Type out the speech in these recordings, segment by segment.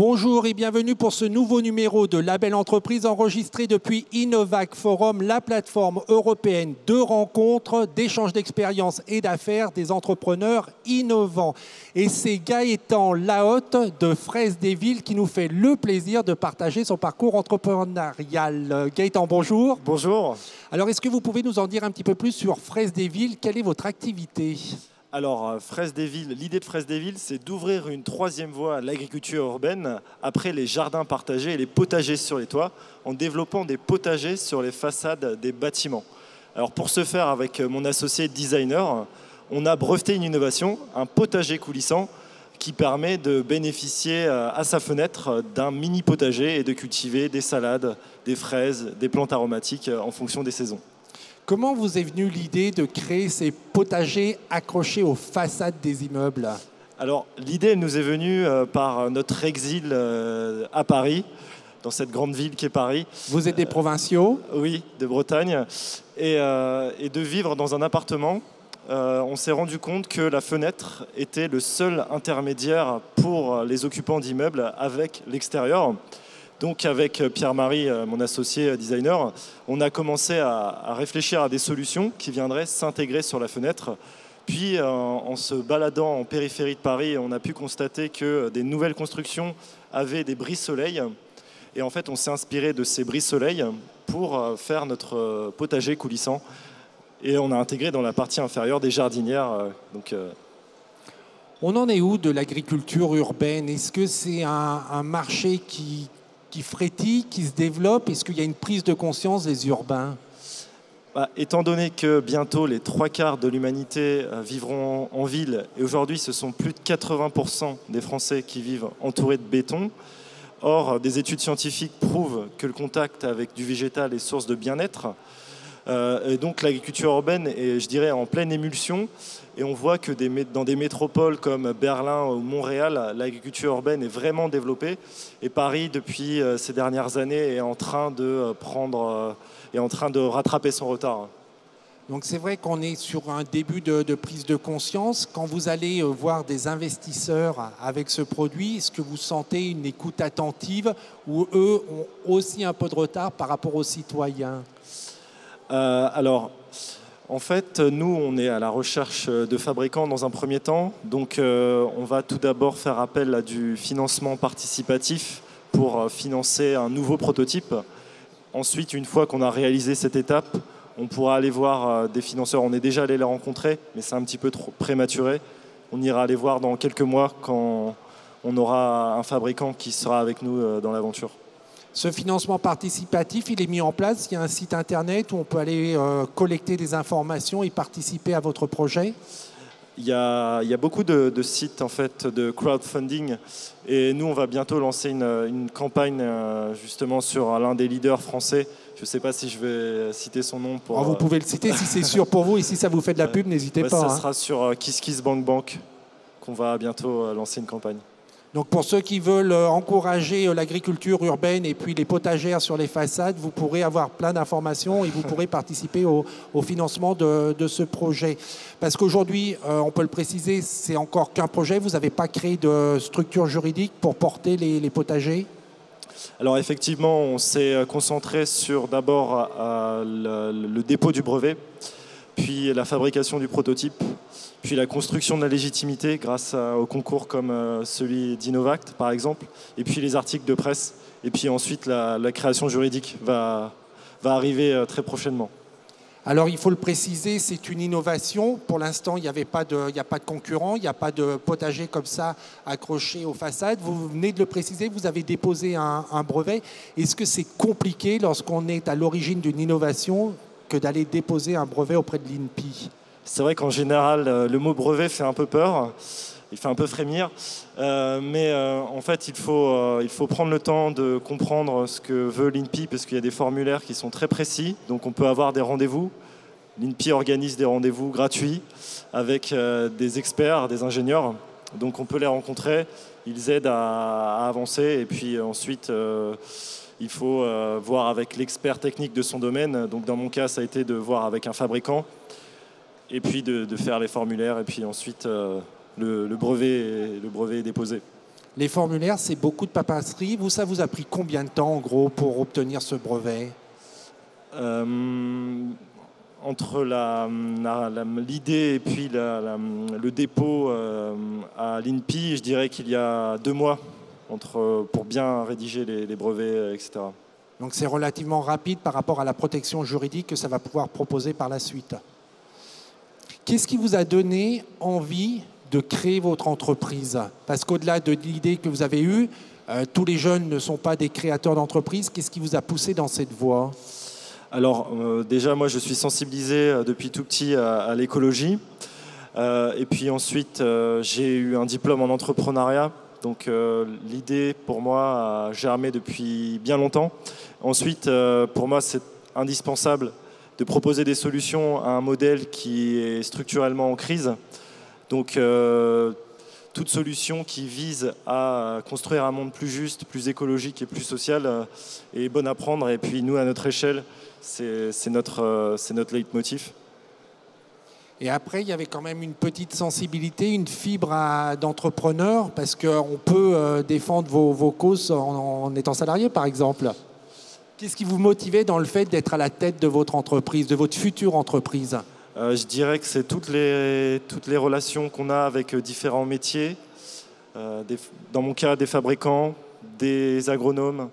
Bonjour et bienvenue pour ce nouveau numéro de Label Entreprise enregistré depuis Innovac Forum, la plateforme européenne de rencontres, d'échanges d'expériences et d'affaires des entrepreneurs innovants. Et c'est Gaëtan Lahotte de Fraise des Villes qui nous fait le plaisir de partager son parcours entrepreneurial. Gaëtan, bonjour. Bonjour. Alors, est-ce que vous pouvez nous en dire un petit peu plus sur Fraise des Villes? Quelle est votre activité? Alors, Fraise des Villes, l'idée de Fraise des Villes, c'est d'ouvrir une troisième voie à l'agriculture urbaine après les jardins partagés et les potagers sur les toits, en développant des potagers sur les façades des bâtiments. Alors, pour ce faire, avec mon associé designer, on a breveté une innovation, un potager coulissant, qui permet de bénéficier à sa fenêtre d'un mini potager et de cultiver des salades, des fraises, des plantes aromatiques en fonction des saisons. Comment vous est venue l'idée de créer ces potagers accrochés aux façades des immeubles? Alors, l'idée nous est venue par notre exil à Paris, dans cette grande ville qu'est Paris. Vous êtes des provinciaux? Oui, de Bretagne. Et de vivre dans un appartement, on s'est rendu compte que la fenêtre était le seul intermédiaire pour les occupants d'immeubles avec l'extérieur. Donc avec Pierre-Marie, mon associé designer, on a commencé à réfléchir à des solutions qui viendraient s'intégrer sur la fenêtre. Puis en se baladant en périphérie de Paris, on a pu constater que des nouvelles constructions avaient des brise-soleil. Et en fait, on s'est inspiré de ces brise-soleil pour faire notre potager coulissant. Et on a intégré dans la partie inférieure des jardinières. On en est où de l'agriculture urbaine? Est-ce que c'est un marché qui frétille, qui se développe? Est-ce qu'il y a une prise de conscience des urbains? Étant donné que bientôt les 3/4 de l'humanité vivront en ville, et aujourd'hui ce sont plus de 80% des Français qui vivent entourés de béton. Or, des études scientifiques prouvent que le contact avec du végétal est source de bien-être. Et donc l'agriculture urbaine est, je dirais, en pleine émulsion. Et on voit que dans des métropoles comme Berlin ou Montréal, l'agriculture urbaine est vraiment développée. Et Paris, depuis ces dernières années, est en train de rattraper son retard. Donc c'est vrai qu'on est sur un début de prise de conscience. Quand vous allez voir des investisseurs avec ce produit, est-ce que vous sentez une écoute attentive ou eux ont aussi un peu de retard par rapport aux citoyens? Alors, en fait, nous, on est à la recherche de fabricants dans un premier temps. Donc, on va tout d'abord faire appel à du financement participatif pour financer un nouveau prototype. Ensuite, une fois qu'on a réalisé cette étape, on pourra aller voir des financeurs. On est déjà allé les rencontrer, mais c'est un petit peu trop prématuré. On ira les voir dans quelques mois quand on aura un fabricant qui sera avec nous dans l'aventure. Ce financement participatif, il est mis en place. Il y a un site internet où on peut aller collecter des informations et participer à votre projet. Il y a beaucoup de sites en fait, de crowdfunding. Et nous, on va bientôt lancer une campagne justement sur l'un des leaders français. Je ne sais pas si je vais citer son nom. Vous pouvez le citer si c'est sûr pour vous et si ça vous fait de la pub, n'hésitez pas. Ça sera sur KissKissBankBank qu'on va bientôt lancer une campagne. Donc pour ceux qui veulent encourager l'agriculture urbaine et puis les potagères sur les façades, vous pourrez avoir plein d'informations et vous pourrez participer au financement de ce projet. Parce qu'aujourd'hui, on peut le préciser, c'est encore qu'un projet. Vous n'avez pas créé de structure juridique pour porter les potagers? Alors effectivement, on s'est concentré sur d'abord le dépôt du brevet, puis la fabrication du prototype, puis la construction de la légitimité grâce aux concours comme celui d'Innovac, par exemple, et puis les articles de presse, et puis ensuite la création juridique va arriver très prochainement. Alors il faut le préciser, c'est une innovation. Pour l'instant, il n'y a pas de concurrent, il n'y a pas de potager comme ça accroché aux façades. Vous venez de le préciser, vous avez déposé un brevet. Est-ce que c'est compliqué lorsqu'on est à l'origine d'une innovation que d'aller déposer un brevet auprès de l'INPI? C'est vrai qu'en général, le mot brevet fait un peu peur, il fait un peu frémir, mais en fait, il faut prendre le temps de comprendre ce que veut l'INPI, parce qu'il y a des formulaires qui sont très précis, donc on peut avoir des rendez-vous. L'INPI organise des rendez-vous gratuits avec des experts, des ingénieurs, donc on peut les rencontrer, ils aident à avancer, et puis ensuite, il faut voir avec l'expert technique de son domaine. Donc dans mon cas, ça a été de voir avec un fabricant, et puis de faire les formulaires, et puis ensuite le brevet est déposé. Les formulaires, c'est beaucoup de paperasserie. Ça vous a pris combien de temps, en gros, pour obtenir ce brevet? Entre l'idée et puis le dépôt à l'INPI, je dirais qu'il y a 2 mois pour bien rédiger les brevets, etc. Donc c'est relativement rapide par rapport à la protection juridique que ça va pouvoir proposer par la suite. Qu'est-ce qui vous a donné envie de créer votre entreprise? Parce qu'au-delà de l'idée que vous avez eue, tous les jeunes ne sont pas des créateurs d'entreprise. Qu'est-ce qui vous a poussé dans cette voie? Alors déjà, moi je suis sensibilisé depuis tout petit à l'écologie. Et puis ensuite, j'ai eu un diplôme en entrepreneuriat. Donc l'idée pour moi a germé depuis bien longtemps. Ensuite, pour moi, c'est indispensable de proposer des solutions à un modèle qui est structurellement en crise. Donc toute solution qui vise à construire un monde plus juste, plus écologique et plus social est bonne à prendre. Et puis nous, à notre échelle, c'est notre leitmotiv. Et après, il y avait quand même une petite sensibilité, une fibre d'entrepreneur, parce qu'on peut défendre vos causes en étant salarié, par exemple. Qu'est-ce qui vous motivait dans le fait d'être à la tête de votre entreprise, de votre future entreprise? Je dirais que c'est toutes les relations qu'on a avec différents métiers. Dans mon cas, des fabricants, des agronomes,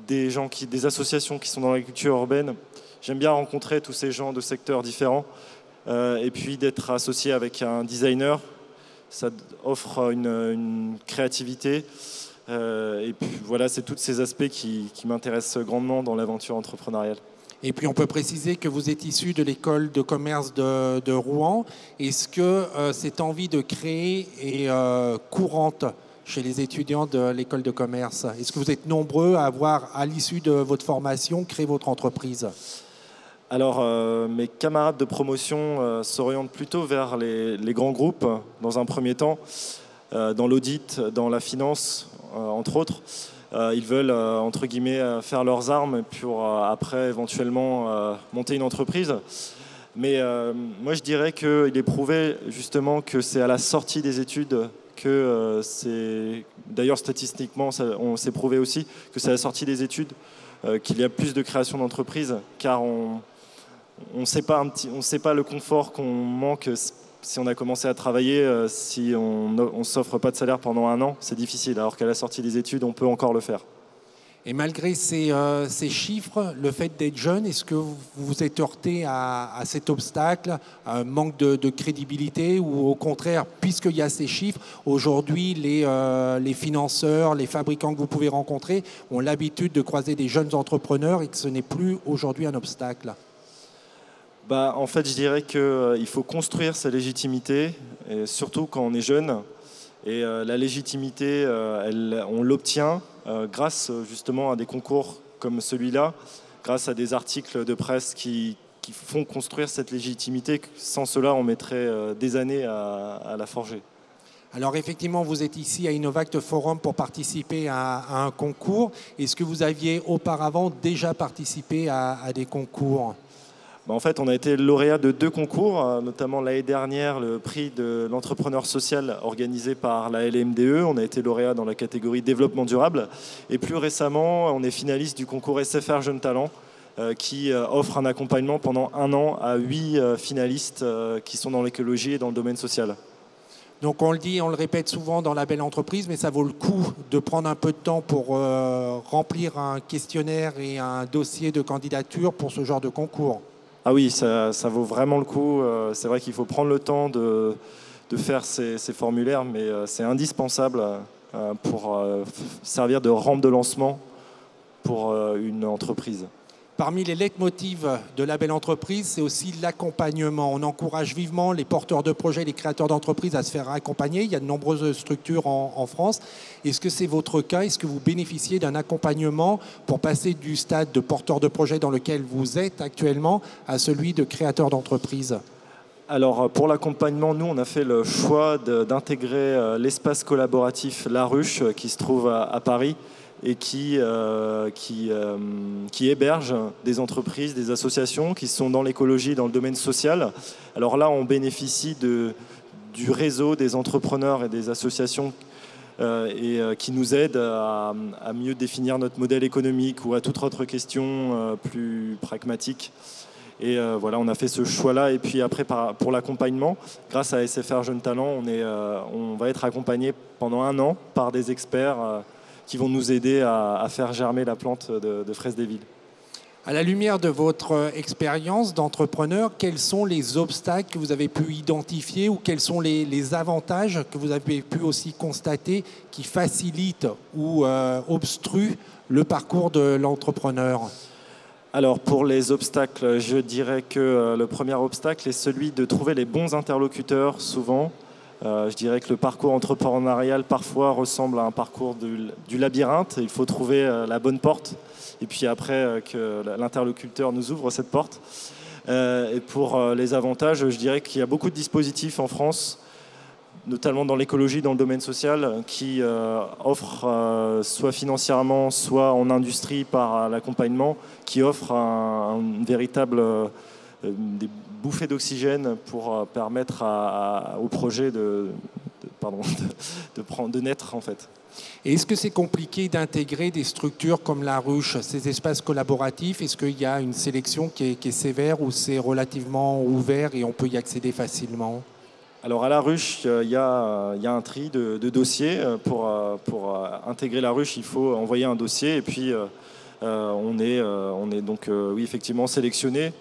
des associations qui sont dans l'agriculture urbaine. J'aime bien rencontrer tous ces gens de secteurs différents. Et puis d'être associé avec un designer, ça offre une créativité. Et puis voilà, c'est tous ces aspects qui m'intéressent grandement dans l'aventure entrepreneuriale. Et puis on peut préciser que vous êtes issu de l'école de commerce de Rouen. Est-ce que cette envie de créer est courante chez les étudiants de l'école de commerce? Est-ce que vous êtes nombreux à avoir, à l'issue de votre formation, créé votre entreprise? Alors, mes camarades de promotion s'orientent plutôt vers les grands groupes, dans un premier temps, dans l'audit, dans la finance, entre autres. Ils veulent, entre guillemets, faire leurs armes pour après, éventuellement, monter une entreprise. Mais moi, je dirais qu'il est prouvé, justement, que c'est à la sortie des études que c'est... D'ailleurs, statistiquement, on s'est prouvé aussi que c'est à la sortie des études qu'il y a plus de création d'entreprises, car on ne sait pas le confort qu'on manque si on a commencé à travailler, si on ne s'offre pas de salaire pendant 1 an, c'est difficile, alors qu'à la sortie des études, on peut encore le faire. Et malgré ces chiffres, le fait d'être jeune, est-ce que vous vous êtes heurté à cet obstacle, à un manque de crédibilité, ou au contraire, puisqu'il y a ces chiffres, aujourd'hui, les financeurs, les fabricants que vous pouvez rencontrer ont l'habitude de croiser des jeunes entrepreneurs et que ce n'est plus aujourd'hui un obstacle? En fait, je dirais qu'il faut construire sa légitimité, et surtout quand on est jeune. Et la légitimité, on l'obtient grâce justement à des concours comme celui-là, grâce à des articles de presse qui font construire cette légitimité. Sans cela, on mettrait des années à la forger. Alors effectivement, vous êtes ici à Innovact Forum pour participer à un concours. Est-ce que vous aviez auparavant déjà participé à des concours ? En fait, on a été lauréat de 2 concours, notamment l'année dernière, le prix de l'entrepreneur social organisé par la LMDE. On a été lauréat dans la catégorie développement durable. Et plus récemment, on est finaliste du concours SFR Jeunes Talents, qui offre un accompagnement pendant 1 an à 8 finalistes qui sont dans l'écologie et dans le domaine social. Donc on le dit, on le répète souvent dans la belle entreprise, mais ça vaut le coup de prendre un peu de temps pour remplir un questionnaire et un dossier de candidature pour ce genre de concours. Ah oui, ça vaut vraiment le coup. C'est vrai qu'il faut prendre le temps de faire ces formulaires, mais c'est indispensable pour servir de rampe de lancement pour une entreprise. Parmi les leitmotivs de la belle entreprise, c'est aussi l'accompagnement. On encourage vivement les porteurs de projets, les créateurs d'entreprises à se faire accompagner. Il y a de nombreuses structures en France. Est-ce que c'est votre cas? Est-ce que vous bénéficiez d'un accompagnement pour passer du stade de porteur de projet dans lequel vous êtes actuellement à celui de créateur d'entreprise? Alors pour l'accompagnement, nous on a fait le choix d'intégrer l'espace collaboratif La Ruche qui se trouve à Paris et qui héberge des entreprises, des associations qui sont dans l'écologie, dans le domaine social. Alors là, on bénéficie du réseau des entrepreneurs et des associations qui nous aide à mieux définir notre modèle économique ou à toute autre question plus pragmatique. Et voilà, on a fait ce choix-là. Et puis après, pour l'accompagnement, grâce à SFR Jeunes Talents, on va être accompagné pendant 1 an par des experts qui vont nous aider à faire germer la plante de fraises des villes. À la lumière de votre expérience d'entrepreneur, quels sont les obstacles que vous avez pu identifier ou quels sont les avantages que vous avez pu aussi constater qui facilitent ou obstruent le parcours de l'entrepreneur ? Alors pour les obstacles, je dirais que le premier obstacle est celui de trouver les bons interlocuteurs souvent. Je dirais que le parcours entrepreneurial parfois ressemble à un parcours du labyrinthe. Il faut trouver la bonne porte et puis après que l'interlocuteur nous ouvre cette porte. Et pour les avantages, je dirais qu'il y a beaucoup de dispositifs en France, notamment dans l'écologie, dans le domaine social, qui offrent soit financièrement, soit en industrie par l'accompagnement, qui offrent une véritable des bouffées d'oxygène pour permettre au projet de naître en fait. Et est-ce que c'est compliqué d'intégrer des structures comme la ruche, ces espaces collaboratifs? Est-ce qu'il y a une sélection qui est sévère ou c'est relativement ouvert et on peut y accéder facilement? Alors à la ruche, il y a un tri de dossiers. Pour intégrer la ruche, il faut envoyer un dossier et puis on est donc oui, effectivement sélectionné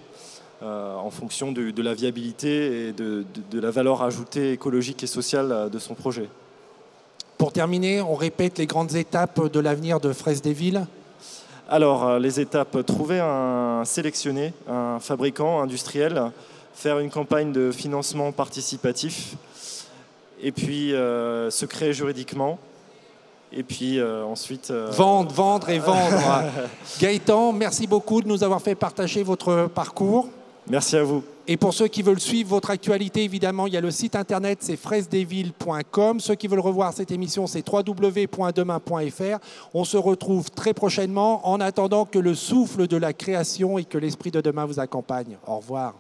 en fonction de la viabilité et de la valeur ajoutée écologique et sociale de son projet. Pour terminer, on répète les grandes étapes de l'avenir de Fraises des Villes. Alors les étapes, trouver sélectionner un fabricant industriel, faire une campagne de financement participatif et puis se créer juridiquement et puis ensuite... Vendre et vendre. Gaëtan, merci beaucoup de nous avoir fait partager votre parcours. Merci à vous. Et pour ceux qui veulent suivre votre actualité, évidemment, il y a le site internet, c'est fraisesdesvilles.com. Ceux qui veulent revoir cette émission, c'est www.demain.fr. On se retrouve très prochainement en attendant que le souffle de la création et que l'esprit de demain vous accompagne. Au revoir.